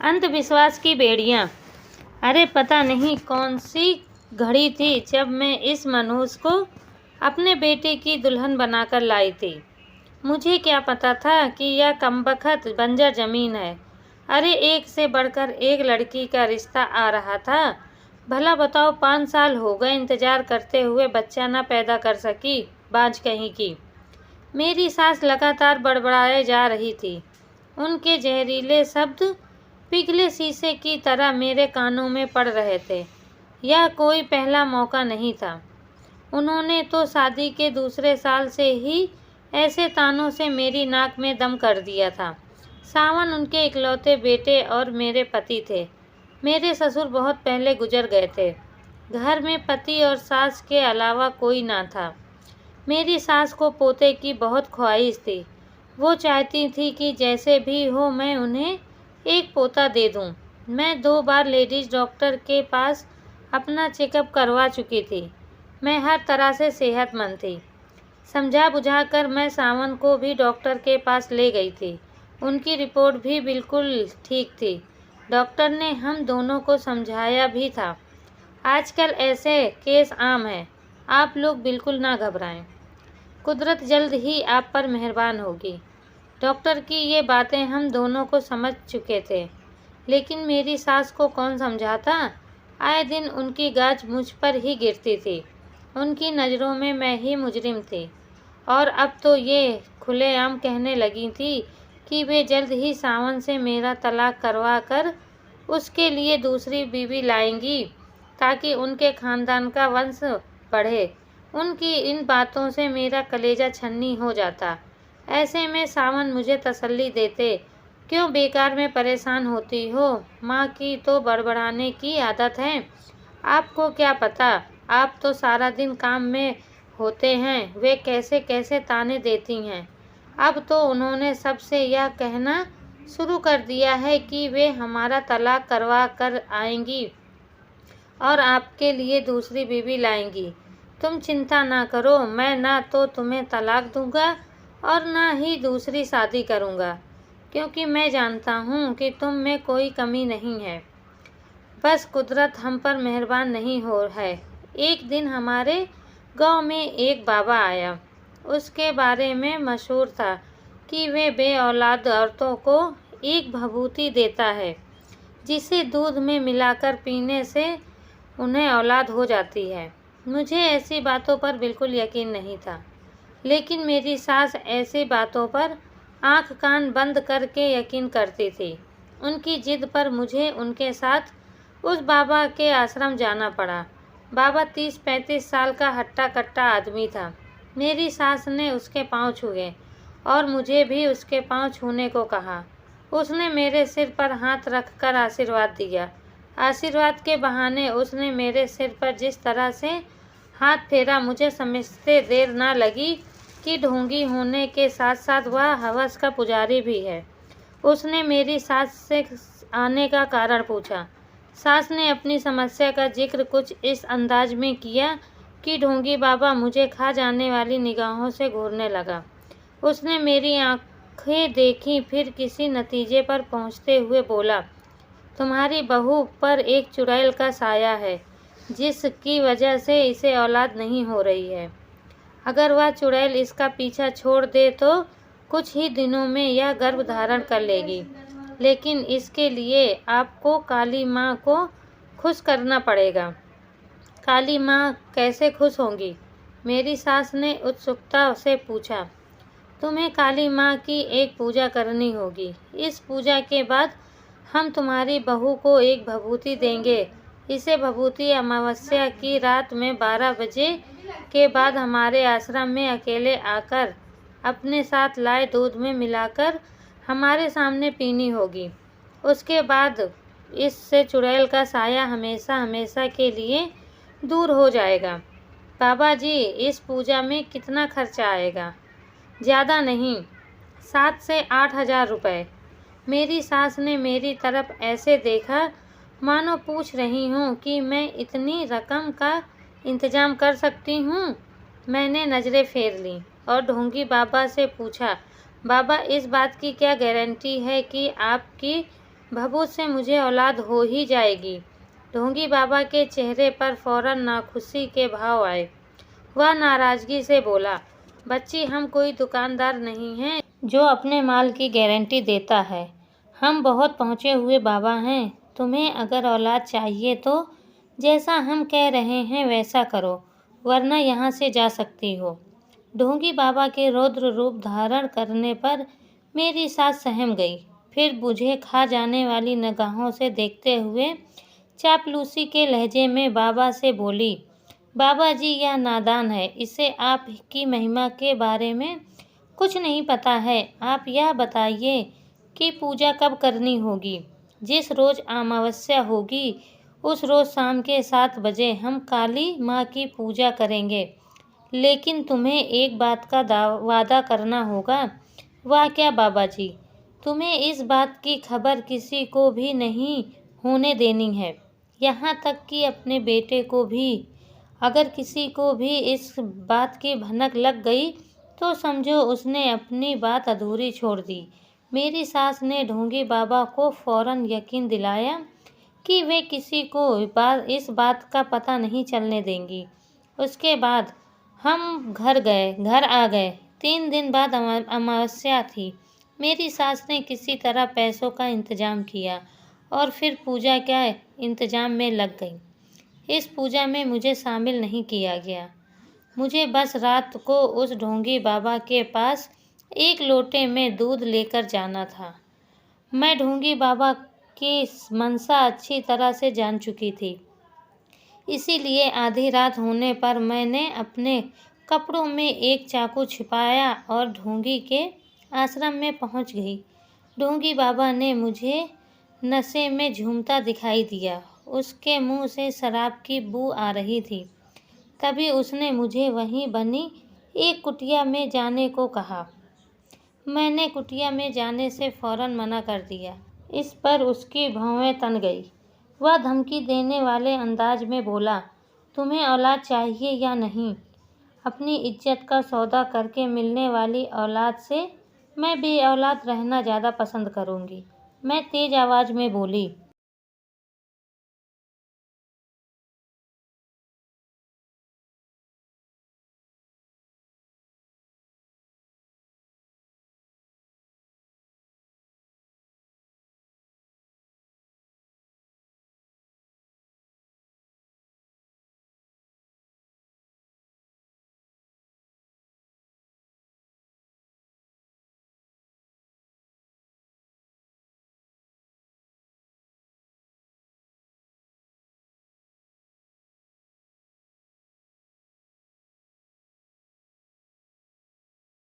अंधविश्वास की बेड़ियां। अरे पता नहीं कौन सी घड़ी थी जब मैं इस मनुष्य को अपने बेटे की दुल्हन बनाकर लाई थी। मुझे क्या पता था कि यह कमबख्त बंजर जमीन है। अरे एक से बढ़कर एक लड़की का रिश्ता आ रहा था। भला बताओ, 5 साल हो गए इंतजार करते हुए, बच्चा ना पैदा कर सकी, बाज कहीं की। मेरी सास लगातार बड़बड़ाए जा रही थी। उनके जहरीले शब्द पिघले शीशे की तरह मेरे कानों में पड़ रहे थे। यह कोई पहला मौका नहीं था। उन्होंने तो शादी के दूसरे साल से ही ऐसे तानों से मेरी नाक में दम कर दिया था। सावन उनके इकलौते बेटे और मेरे पति थे। मेरे ससुर बहुत पहले गुजर गए थे। घर में पति और सास के अलावा कोई ना था। मेरी सास को पोते की बहुत ख्वाहिश थी। वो चाहती थी कि जैसे भी हो मैं उन्हें एक पोता दे दूं। मैं 2 बार लेडीज डॉक्टर के पास अपना चेकअप करवा चुकी थी। मैं हर तरह से सेहतमंद थी। समझा बुझाकर मैं सावन को भी डॉक्टर के पास ले गई थी। उनकी रिपोर्ट भी बिल्कुल ठीक थी। डॉक्टर ने हम दोनों को समझाया भी था। आजकल ऐसे केस आम हैं। आप लोग बिल्कुल ना घबराएं। कुदरत जल्द ही आप पर मेहरबान होगी। डॉक्टर की ये बातें हम दोनों को समझ चुके थे, लेकिन मेरी सास को कौन समझाता। आए दिन उनकी गाज मुझ पर ही गिरती थी। उनकी नज़रों में मैं ही मुजरिम थी, और अब तो ये खुलेआम कहने लगी थी कि वे जल्द ही सावन से मेरा तलाक करवा कर उसके लिए दूसरी बीवी लाएंगी, ताकि उनके खानदान का वंश बढ़े। उनकी इन बातों से मेरा कलेजा छन्नी हो जाता। ऐसे में सावन मुझे तसल्ली देते, क्यों बेकार में परेशान होती हो, माँ की तो बड़बड़ाने की आदत है। आपको क्या पता, आप तो सारा दिन काम में होते हैं, वे कैसे कैसे ताने देती हैं। अब तो उन्होंने सबसे यह कहना शुरू कर दिया है कि वे हमारा तलाक करवा कर आएंगी और आपके लिए दूसरी बीवी लाएंगी। तुम चिंता ना करो, मैं ना तो तुम्हें तलाक दूंगा और ना ही दूसरी शादी करूंगा, क्योंकि मैं जानता हूँ कि तुम में कोई कमी नहीं है। बस कुदरत हम पर मेहरबान नहीं हो है। एक दिन हमारे गांव में एक बाबा आया। उसके बारे में मशहूर था कि वे बेऔलाद औरतों को एक भभूति देता है, जिसे दूध में मिलाकर पीने से उन्हें औलाद हो जाती है। मुझे ऐसी बातों पर बिल्कुल यकीन नहीं था, लेकिन मेरी सास ऐसी बातों पर आंख कान बंद करके यकीन करती थी। उनकी जिद पर मुझे उनके साथ उस बाबा के आश्रम जाना पड़ा। बाबा 30-35 साल का हट्टा कट्टा आदमी था। मेरी सास ने उसके पांव छुए और मुझे भी उसके पांव छूने को कहा। उसने मेरे सिर पर हाथ रखकर आशीर्वाद दिया। आशीर्वाद के बहाने उसने मेरे सिर पर जिस तरह से हाथ फेरा, मुझे समझते देर ना लगी कि ढोंगी होने के साथ साथ वह हवस का पुजारी भी है। उसने मेरी सास से आने का कारण पूछा। सास ने अपनी समस्या का जिक्र कुछ इस अंदाज में किया कि ढोंगी बाबा मुझे खा जाने वाली निगाहों से घूरने लगा। उसने मेरी आंखें देखी, फिर किसी नतीजे पर पहुंचते हुए बोला, तुम्हारी बहू पर एक चुड़ैल का साया है, जिसकी वजह से इसे औलाद नहीं हो रही है। अगर वह चुड़ैल इसका पीछा छोड़ दे तो कुछ ही दिनों में यह गर्भ धारण कर लेगी, लेकिन इसके लिए आपको काली माँ को खुश करना पड़ेगा। काली माँ कैसे खुश होंगी? मेरी सास ने उत्सुकता से पूछा। तुम्हें काली माँ की एक पूजा करनी होगी। इस पूजा के बाद हम तुम्हारी बहू को एक भभूति देंगे। इसे भभूति अमावस्या की रात में 12 बजे के बाद हमारे आश्रम में अकेले आकर अपने साथ लाए दूध में मिलाकर हमारे सामने पीनी होगी। उसके बाद इससे चुड़ैल का साया हमेशा हमेशा के लिए दूर हो जाएगा। बाबा जी, इस पूजा में कितना खर्चा आएगा? ज़्यादा नहीं, 7 से 8 हज़ार रुपये। मेरी सास ने मेरी तरफ ऐसे देखा मानो पूछ रही हूँ कि मैं इतनी रकम का इंतजाम कर सकती हूँ। मैंने नज़रें फेर लीं और ढोंगी बाबा से पूछा, बाबा इस बात की क्या गारंटी है कि आपकी भभूत से मुझे औलाद हो ही जाएगी। ढोंगी बाबा के चेहरे पर फौरन नाखुशी के भाव आए। वह नाराजगी से बोला, बच्ची, हम कोई दुकानदार नहीं हैं जो अपने माल की गारंटी देता है। हम बहुत पहुँचे हुए बाबा हैं। तुम्हें अगर औलाद चाहिए तो जैसा हम कह रहे हैं वैसा करो, वरना यहाँ से जा सकती हो। ढोंगी बाबा के रौद्र रूप धारण करने पर मेरी सास सहम गई। फिर मुझे खा जाने वाली निगाहों से देखते हुए चापलूसी के लहजे में बाबा से बोली, बाबा जी, यह नादान है, इसे आप की महिमा के बारे में कुछ नहीं पता है। आप यह बताइए कि पूजा कब करनी होगी। जिस रोज अमावस्या होगी उस रोज शाम के 7 बजे हम काली माँ की पूजा करेंगे। लेकिन तुम्हें एक बात का वादा करना होगा। वाह क्या बाबा जी, तुम्हें इस बात की खबर किसी को भी नहीं होने देनी है, यहाँ तक कि अपने बेटे को भी। अगर किसी को भी इस बात की भनक लग गई तो समझो उसने अपनी बात अधूरी छोड़ दी। मेरी सास ने ढोंगी बाबा को फौरन यकीन दिलाया कि वे किसी को इस बात का पता नहीं चलने देंगी। उसके बाद हम घर आ गए। 3 दिन बाद अमावस्या थी। मेरी सास ने किसी तरह पैसों का इंतजाम किया और फिर पूजा का इंतजाम में लग गई। इस पूजा में मुझे शामिल नहीं किया गया। मुझे बस रात को उस ढोंगी बाबा के पास 1 लोटे में दूध लेकर जाना था। मैं ढोंगी बाबा की मनसा अच्छी तरह से जान चुकी थी। इसीलिए आधी रात होने पर मैंने अपने कपड़ों में एक चाकू छिपाया और ढोंगी के आश्रम में पहुंच गई। ढोंगी बाबा ने मुझे नशे में झूमता दिखाई दिया। उसके मुंह से शराब की बू आ रही थी। तभी उसने मुझे वहीं बनी एक कुटिया में जाने को कहा। मैंने कुटिया में जाने से फौरन मना कर दिया। इस पर उसकी भौहें तन गई। वह धमकी देने वाले अंदाज में बोला, तुम्हें औलाद चाहिए या नहीं? अपनी इज्जत का सौदा करके मिलने वाली औलाद से मैं बेऔलाद रहना ज़्यादा पसंद करूँगी। मैं तेज आवाज़ में बोली,